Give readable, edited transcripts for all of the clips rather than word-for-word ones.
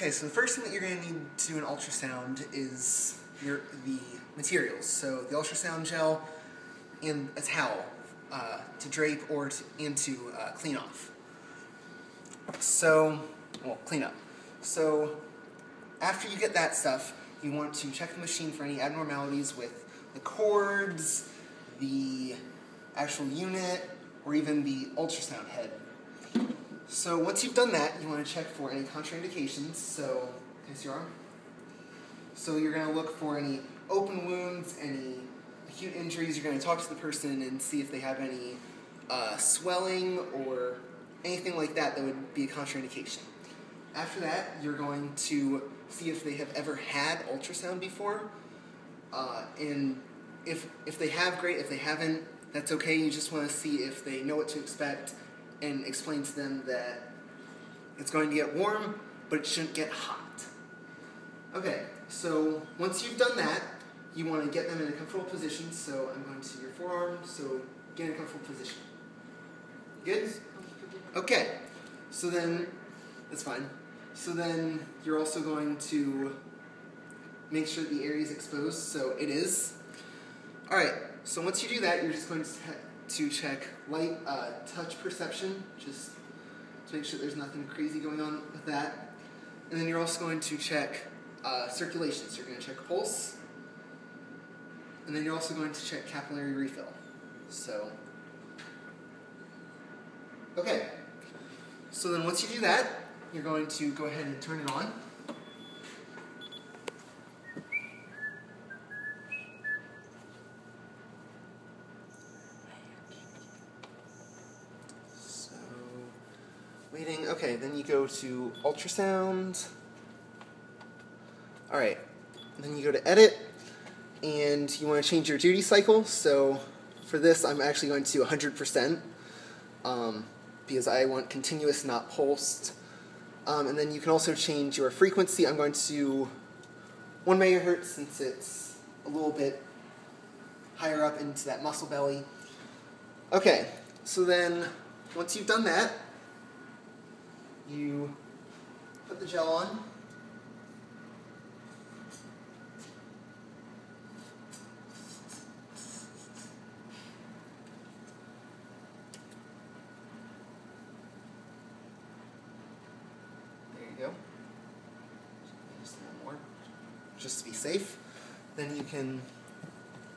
Okay, so the first thing that you're going to need to do an ultrasound is the materials. So the ultrasound gel and a towel to drape or to clean off. So, well, clean up. So after you get that stuff, you want to check the machine for any abnormalities with the cords, the actual unit, or even the ultrasound head. So once you've done that, you want to check for any contraindications. So, can you see your arm? So you're going to look for any open wounds, any acute injuries. You're going to talk to the person and see if they have any swelling or anything like that that would be a contraindication. After that, you're going to see if they have ever had ultrasound before. And if they have, great. If they haven't, that's okay. You just want to see if they know what to expect and explain to them that it's going to get warm, but it shouldn't get hot. Okay, so once you've done that, you want to get them in a comfortable position. So I'm going to your forearm, so get in a comfortable position. Good? Okay, so then, that's fine. So then you're also going to make sure the area is exposed, so it is. Alright, so once you do that, you're just going to check light touch perception, just to make sure there's nothing crazy going on with that. And then you're also going to check circulation, so you're going to check pulse. And then you're also going to check capillary refill. So, okay. So then once you do that, you're going to go ahead and turn it on. So, waiting. Okay, then you go to ultrasound. Alright, then you go to edit, and you want to change your duty cycle. So for this, I'm actually going to 100%. Because I want continuous, not pulsed. And then you can also change your frequency. I'm going to 1 megahertz since it's a little bit higher up into that muscle belly. Okay, so then once you've done that, you put the gel on. Go. Just a little more, just to be safe. Then you can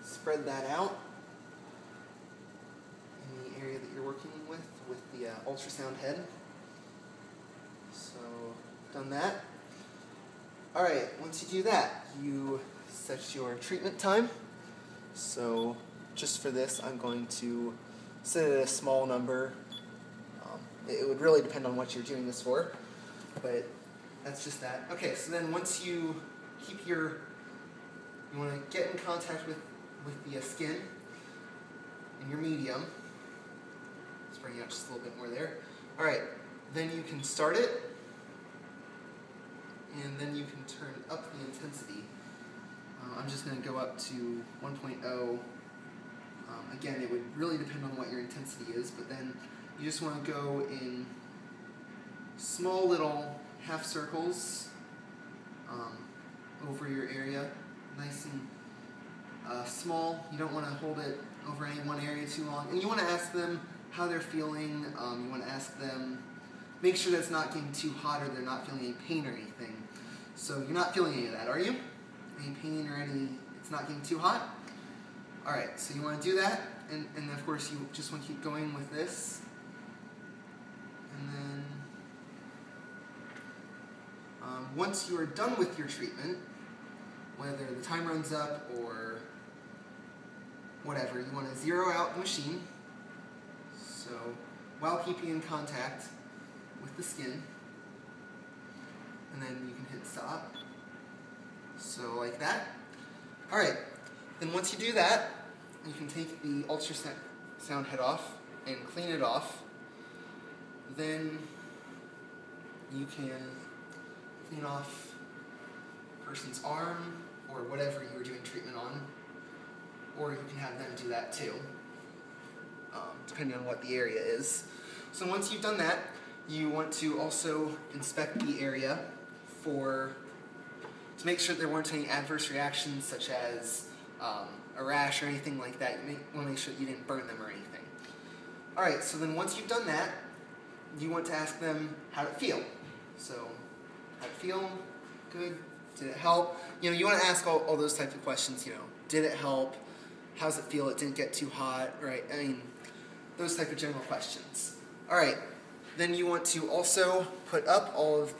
spread that out in the area that you're working with the ultrasound head. So, done that. Alright, once you do that, you set your treatment time. So, just for this, I'm going to set it at a small number. It would really depend on what you're doing this for. But that's just that. Okay, so then once you keep you want to get in contact with the skin in your medium. Let's bring it up just a little bit more there. Alright, then you can start it, and then you can turn up the intensity. I'm just going to go up to 1.0. Again, it would really depend on what your intensity is, but then you just want to go in small little half circles over your area, nice and small. You don't want to hold it over any one area too long. And you want to ask them how they're feeling. You want to ask them, make sure that it's not getting too hot or they're not feeling any pain or anything. So you're not feeling any of that, are you? Any pain or it's not getting too hot? Alright, so you want to do that, and of course you just want to keep going with this. And then once you are done with your treatment, whether the time runs up or whatever, you want to zero out the machine, so while keeping in contact with the skin, and then you can hit stop, so like that. Alright, then once you do that, you can take the ultrasound head off and clean it off. Then you can clean off a person's arm or whatever you were doing treatment on, or you can have them do that too, depending on what the area is. So once you've done that, you want to also inspect the area to make sure there weren't any adverse reactions such as a rash or anything like that. You want to make sure that you didn't burn them or anything. Alright, so then once you've done that, you want to ask them how did it feel. So, how did it feel? Good? Did it help? You know, you want to ask all those types of questions, you know. Did it help? How does it feel? It didn't get too hot, right? I mean, those type of general questions. Alright, then you want to also put up all of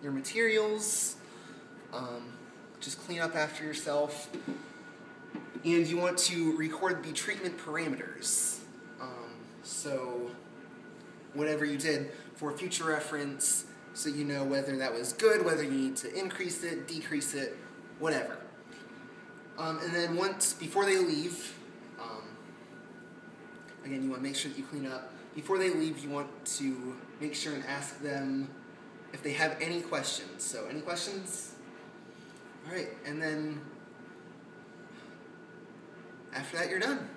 your materials, just clean up after yourself, and you want to record the treatment parameters. So whatever you did for future reference, so you know whether that was good, whether you need to increase it, decrease it, whatever. And then before they leave, again, you want to make sure that you clean up. Before they leave, you want to make sure and ask them if they have any questions. So, any questions? All right, and then after that, you're done.